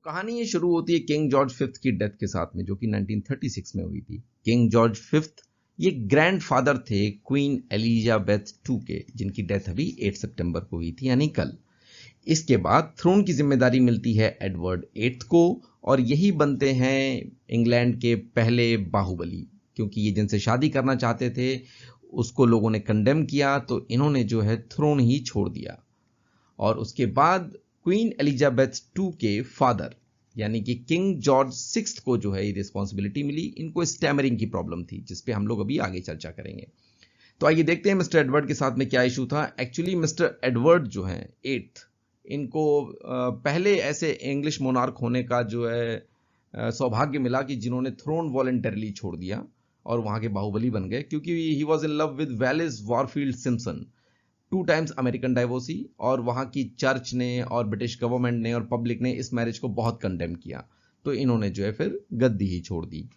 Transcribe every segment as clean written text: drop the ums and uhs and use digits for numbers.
कहानी ये शुरू होती है किंग जॉर्ज फिफ्थ की डेथ के साथ में, जो कि 1936 में हुई थी। किंग जॉर्ज फिफ्थ ये ग्रैंडफादर थे क्वीन एलिजाबेथ टू के, जिनकी डेथ अभी 8 सितंबर को हुई थी, यानी कल। इसके बाद थ्रोन की जिम्मेदारी मिलती है एडवर्ड एट्थ को, और यही बनते हैं इंग्लैंड के पहले बाहुबली, क्योंकि ये जिनसे शादी करना चाहते थे उसको लोगों ने कंडेम किया, तो इन्होंने जो है थ्रोन ही छोड़ दिया। और उसके बाद क्वीन एलिजाबेथ टू के फादर यानी कि किंग जॉर्ज सिक्स्थ को जो है ये रिस्पॉन्सिबिलिटी मिली। इनको स्टैमरिंग की प्रॉब्लम थी, जिसपे हम लोग अभी आगे चर्चा करेंगे। तो आइए देखते हैं मिस्टर एडवर्ड के साथ में क्या इशू था। एक्चुअली मिस्टर एडवर्ड जो है एट्थ, इनको पहले ऐसे इंग्लिश मोनार्क होने का जो है सौभाग्य मिला कि जिन्होंने थ्रोन वॉलंटरली छोड़ दिया और वहां के बाहुबली बन गए, क्योंकि he was in love with Wallis Warfield Simpson, 2 times American divorcee. और वहां की चर्च ने और ब्रिटिश गवर्नमेंट ने और पब्लिक ने इस मैरिज को बहुत कंडेम किया, तो इन्होंने जो है फिर गद्दी ही छोड़ दी।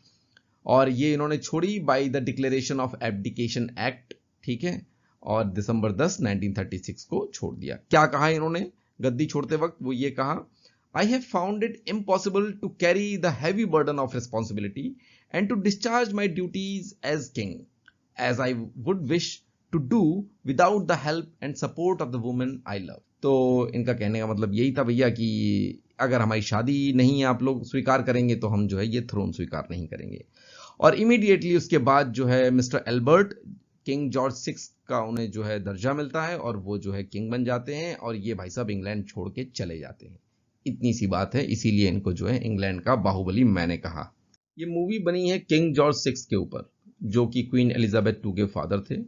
और ये इन्होंने छोड़ी by the declaration of abdication act, ठीक है, और दिसंबर 10 1936 को छोड़ दिया। क्या कहा इन्होंने गद्दी छोड़ते वक्त? वो ये कहा, I have found it impossible to carry the heavy burden of responsibility and to discharge my duties as king as I would wish to do without the help and support of the woman I love. तो इनका कहने का मतलब यही था भैया कि अगर हमारी शादी नहीं आप लोग स्वीकार करेंगे तो हम जो है ये थ्रोन स्वीकार नहीं करेंगे। और इमीडिएटली उसके बाद जो है mister Albert, king George six का उन्हें जो है दर्जा मिलता है और वो जो है किंग बन जाते हैं, और ये भाई साहब इंग्लैंड छोड़ के चले जाते हैं। इतनी सी बात है, इसीलिए इनको जो है इंग्लैंड का बाहुबली मैंने कहा। ये मूवी बनी है किंग जॉर्ज सिक्स के ऊपर, जो कि क्वीन एलिजाबेथ टू के फादर थे,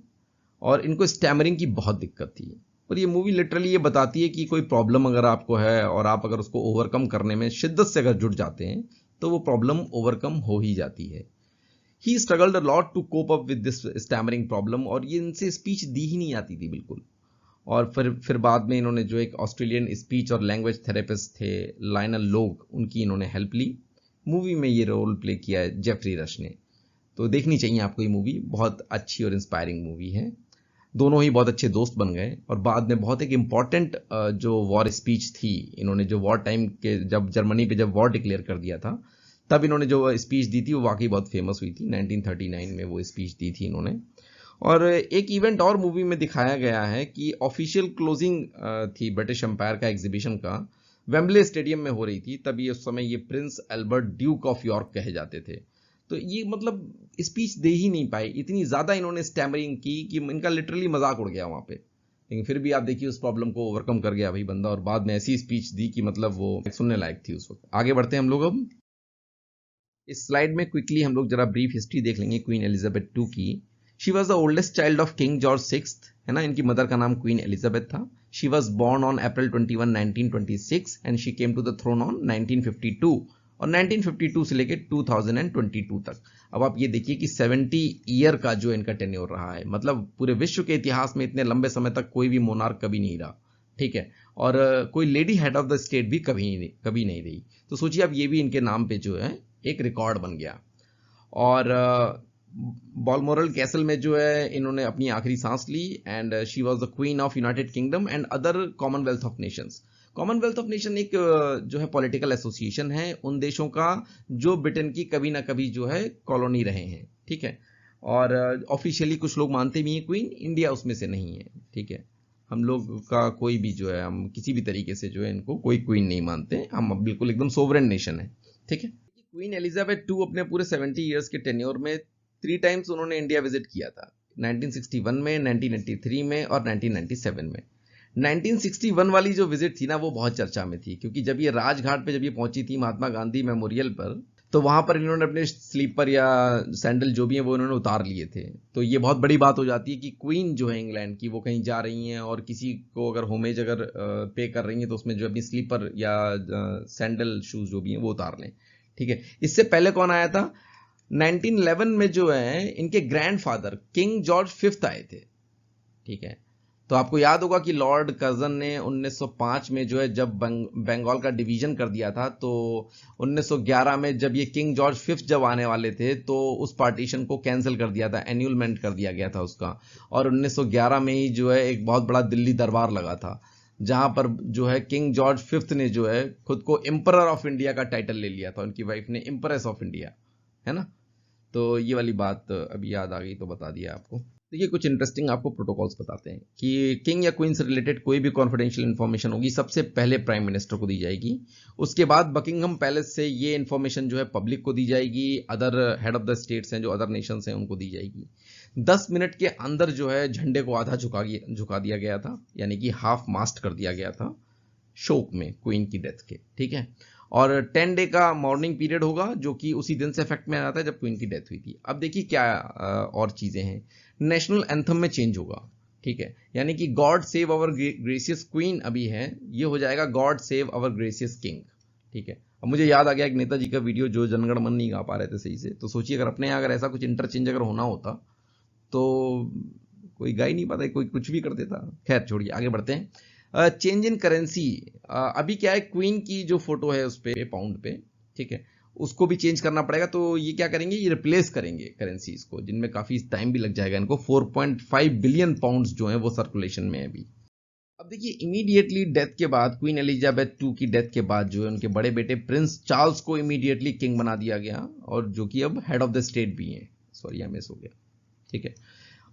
और इनको स्टैमरिंग की बहुत दिक्कत थी। और ये मूवी लिटरली ये बताती है कि कोई प्रॉब्लम अगर आपको है और आप अगर उसको ओवरकम करने में शिद्दत से अगर जुट जाते हैं तो वो प्रॉब्लम ओवरकम हो ही जाती है। He struggled a lot to cope up with this stammering problem, और ये इनसे स्पीच दी ही नहीं आती थी बिल्कुल। और फिर बाद में इन्होंने जो एक ऑस्ट्रेलियन स्पीच और लैंग्वेज थेरेपिस्ट थे लायनल लोग, उनकी इन्होंने हेल्प ली। मूवी में ये रोल प्ले किया है जेफरी रश ने। तो देखनी चाहिए आपको ये मूवी, बहुत अच्छी और इंस्पायरिंग मूवी है। दोनों ही बहुत अच्छे दोस्त बन गए, और बाद में बहुत एक इंपॉर्टेंट जो वॉर स्पीच थी, इन्होंने जो वॉर टाइम के जब जर्मनी पे जब वॉर डिक्लेयर कर दिया था, तब इन्होंने जो स्पीच दी थी वो वाकई बहुत फेमस हुई थी। 1939 में वो स्पीच दी थी इन्होंने। और एक इवेंट और मूवी में दिखाया गया है कि ऑफिशियल क्लोजिंग थी ब्रिटिश एम्पायर का एग्जीबिशन का, वेम्बले स्टेडियम में हो रही थी। तभी उस समय ये Prince Albert Duke of York कहे जाते थे। तो ये मतलब स्पीच दे ही नहीं पाए, इतनी ज्यादा इन्होंने स्टैमरिंग की कि इनका लिटरली मजाक उड़ गया वहां पे। लेकिन फिर भी आप देखिए उस प्रॉब्लम को ओवरकम कर गया भाई बंदा, और बाद में ऐसी स्पीच दी कि मतलब वो सुनने लायक थी उस वक्त। आगे बढ़ते हैं हम लोग। अब इस स्लाइड में क्विकली हम लोग जरा ब्रीफ हिस्ट्री देख लेंगे क्वीन एलिजाबेथ टू की। She was the oldest child of king George sixth, है ना। इनकी मदर का नाम क्वीन एलिजाबेथ था। She was born on April 21 1926 and she came to the throne on 1952, और 1952 से लेकर 2022 तक। अब आप ये देखिए कि 70 ईयर का जो इनका टेन्योर रहा है, मतलब पूरे विश्व के इतिहास में इतने लंबे समय तक कोई भी मोनार्क कभी नहीं रहा, ठीक है। और कोई lady head of the state भी कभी नहीं रही। तो सोचिए अब ये भी इनके नाम पे जो है एक रिकॉर्ड बन गया। और बॉलमोरल कैसल में जो है इन्होंने अपनी आखिरी सांस ली, and she was the queen of United Kingdom and other Commonwealth of Nations. Commonwealth of Nation एक जो है पॉलिटिकल एसोसिएशन है उन देशों का जो ब्रिटेन की कभी ना कभी जो है कॉलोनी रहे हैं, ठीक है। और ऑफिशियली कुछ लोग मानते भी हैं क्वीन, इंडिया उसमें से नहीं है, ठीक है। हम लोग का कोई भी जो है, हम किसी भी तरीके से जो है इनको कोई क्वीन नहीं मानते, हम बिल्कुल एकदम सोवरेन नेशन है, ठीक है। क्वीन एलिजाबेथ टू अपने पूरे 70 इयर्स के टेन्योर में 3 टाइम्स उन्होंने इंडिया विजिट किया था, 1961 में, 1983 में और 1997 में। 1961 वाली जो विजिट थी ना वो बहुत चर्चा में थी, क्योंकि जब ये राजघाट पे जब ये पहुंची थी महात्मा गांधी मेमोरियल पर, तो वहां पर इन्होंने अपने स्लीपर या सैंडल जो भी है वो इन्होंने उतार लिए थे। तो ये बहुत बड़ी बात हो जाती है कि क्वीन जो है इंग्लैंड की वो कहीं जा रही हैं और किसी को अगर होमेज अगर पे कर रही हैं तो उसमें जो अपनी स्लीपर या सैंडल शूज जो भी हैं वो उतार लें, ठीक है। इससे पहले कौन आया था? 1911 में जो है इनके ग्रैंडफादर किंग जॉर्ज फिफ्थ आए थे, ठीक है। तो आपको याद होगा कि लॉर्ड कर्जन ने 1905 में जो है जब बंगाल का डिवीजन कर दिया था, तो 1911 में जब ये किंग जॉर्ज फिफ्थ जब आने वाले थे तो उस पार्टीशन को कैंसिल कर दिया था, एन्यूलमेंट कर दिया गया था उसका। और 1911 में ही जो है एक बहुत बड़ा दिल्ली दरबार लगा था। जहां पर जो है किंग जॉर्ज फिफ्थ ने जो है खुद को एम्परर ऑफ इंडिया का टाइटल ले लिया था, उनकी वाइफ ने एम्प्रेस ऑफ इंडिया, है ना। तो ये वाली बात अभी याद आ गई तो बता दिया आपको। देखिए कुछ इंटरेस्टिंग आपको प्रोटोकॉल्स बताते हैं कि किंग या क्वीन से रिलेटेड कोई भी कॉन्फिडेंशियल इन्फॉर्मेशन होगी सबसे पहले प्राइम मिनिस्टर को दी जाएगी। उसके बाद बकिंगम पैलेस से ये इन्फॉर्मेशन जो है पब्लिक को दी जाएगी, other head of the states हैं जो अदर नेशंस हैं उनको दी जाएगी। 10 मिनट के अंदर जो है झंडे को आधा झुका दिया गया था, यानी कि हाफ मास्ट कर दिया गया था शोक में क्वीन की डेथ के, ठीक है। और 10 डे का मॉर्निंग पीरियड होगा जो कि उसी दिन से इफेक्ट में आ जाता है जब क्वीन की डेथ हुई थी। अब देखिए क्या और चीजें हैं, नेशनल एंथम में चेंज होगा, ठीक है, यानी कि God save our gracious queen अभी है, ये हो जाएगा God save our gracious king, ठीक है। अब मुझे याद आ गया एक नेताजी का वीडियो जो जनगण मन नहीं गा पा रहे थे सही से, तो सोचिए अगर अपने यहाँ अगर ऐसा कुछ इंटरचेंज अगर होना होता तो कोई गा ही नहीं पाता, कोई कुछ भी कर देता। खैर छोड़िए, आगे बढ़ते हैं। चेंज इन करेंसी, अभी क्या है क्वीन की जो फोटो है उस पे पाउंड पे, ठीक है, उसको भी चेंज करना पड़ेगा। तो ये क्या करेंगे, ये रिप्लेस करेंगे करेंसीज को, जिनमें काफी टाइम भी लग जाएगा इनको। 4.5 बिलियन पाउंड्स जो है वो सर्कुलेशन में है अभी। अब देखिए इमीडिएटली डेथ के बाद, क्वीन एलिजाबेथ टू की डेथ के बाद जो है उनके बड़े बेटे प्रिंस चार्ल्स को इमीडिएटली किंग बना दिया गया, और जो कि अब हेड ऑफ द स्टेट भी हैं। सॉरी यहाँ मिस हो गया, ठीक है।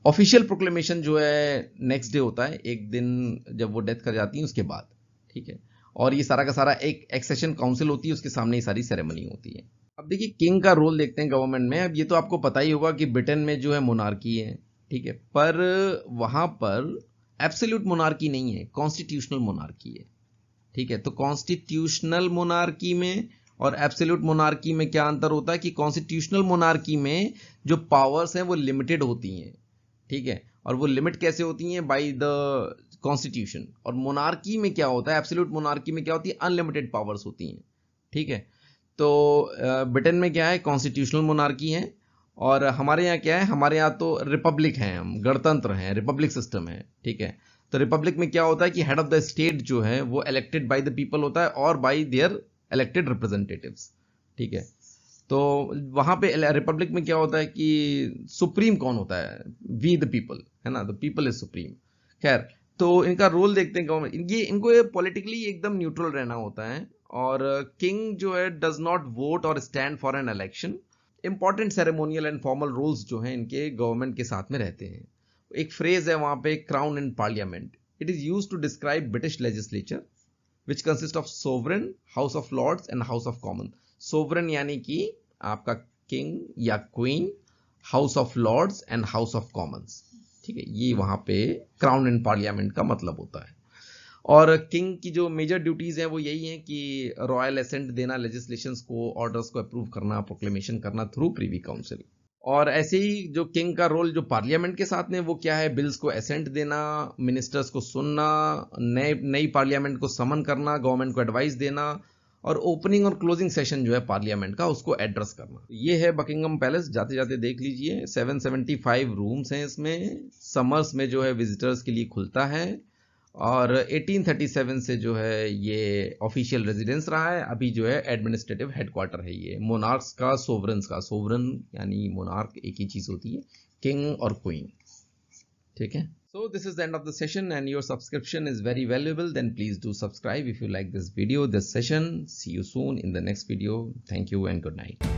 ऑफिशियल प्रोक्लेमेशन जो है नेक्स्ट डे होता है, एक दिन जब वो डेथ कर जाती है उसके बाद, ठीक है। और ये सारा का सारा एक एक्सेशन काउंसिल होती है, उसके सामने ये सारी सेरेमनी होती है। अब देखिए किंग का रोल देखते हैं गवर्नमेंट में। अब ये तो आपको पता ही होगा कि ब्रिटेन में जो है मोनार्की है, ठीक है, पर वहां पर एब्सोल्यूट मोनार्की नहीं है, कॉन्स्टिट्यूशनल मोनार्की है, ठीक है। तो कॉन्स्टिट्यूशनल मोनार्की में और एब्सोल्यूट मोनार्की में क्या अंतर होता है कि कॉन्स्टिट्यूशनल मोनार्की में जो पावर्स हैं वो लिमिटेड होती हैं, ठीक है, और वो लिमिट कैसे होती हैं, बाय द कॉन्स्टिट्यूशन। और मोनार्की में क्या होता है, एब्सोल्यूट मोनार्की में क्या होती है, अनलिमिटेड पावर्स होती हैं, ठीक है। तो ब्रिटेन में क्या है, कॉन्स्टिट्यूशनल मोनार्की है, और हमारे यहाँ क्या है, हमारे यहाँ तो रिपब्लिक हैं, हम गणतंत्र हैं, रिपब्लिक सिस्टम है, ठीक है। तो रिपब्लिक में क्या होता है कि हेड ऑफ द स्टेट जो है वो इलेक्टेड बाय द पीपल होता है और बाय देयर इलेक्टेड रिप्रेजेंटेटिव्स, ठीक है। तो वहां पे रिपब्लिक में क्या होता है कि सुप्रीम कौन होता है, वी द पीपल, है ना, द पीपल इज सुप्रीम। खैर, तो इनका रोल देखते हैं गवर्नमेंट, ये इनको पॉलिटिकली एकदम न्यूट्रल रहना होता है। और किंग जो है डज नॉट वोट और stand for an election. Important ceremonial and formal rules जो हैं इनके गवर्नमेंट के साथ में रहते हैं। एक फ्रेज है वहां पे, crown in parliament, it is used to describe British legislature which consist of sovereign, house of lords and house of common. Sovereign यानी कि आपका किंग या queen, house of lords and house of commons, ठीक है, ये वहां पे crown in parliament का मतलब होता है। और किंग की जो मेजर ड्यूटीज हैं वो यही हैं कि रॉयल एसेंट देना लेजिस्लेशंस को, ऑर्डर्स को अप्रूव करना, प्रोक्लेमेशन करना थ्रू प्रीवी काउंसिल। और ऐसे ही जो किंग का रोल जो पार्लियामेंट के साथ में वो क्या है, बिल्स को एसेंट देना, मिनिस्टर्स को सुनना, नई पार्लियामेंट को समन करना, गवर्नमेंट को एडवाइस देना, और ओपनिंग और क्लोजिंग सेशन जो है पार्लियामेंट का उसको एड्रेस करना। ये है बकिंगम पैलेस, जाते जाते देख लीजिए। 775 रूम्स हैं इसमें। समर्स में जो है विजिटर्स के लिए खुलता है, और 1837 से जो है ये ऑफिशियल रेजिडेंस रहा है। अभी जो है एडमिनिस्ट्रेटिव हेडक्वार्टर है ये मोनार्क्स का, सोवरेंस का। सोवरेन यानी मोनार्क एक ही चीज होती है, किंग और क्वीन, ठीक है। So this is the end of the session, and your subscription is very valuable. Then please do subscribe if you like this video, this session. See you soon in the next video. Thank you and good night.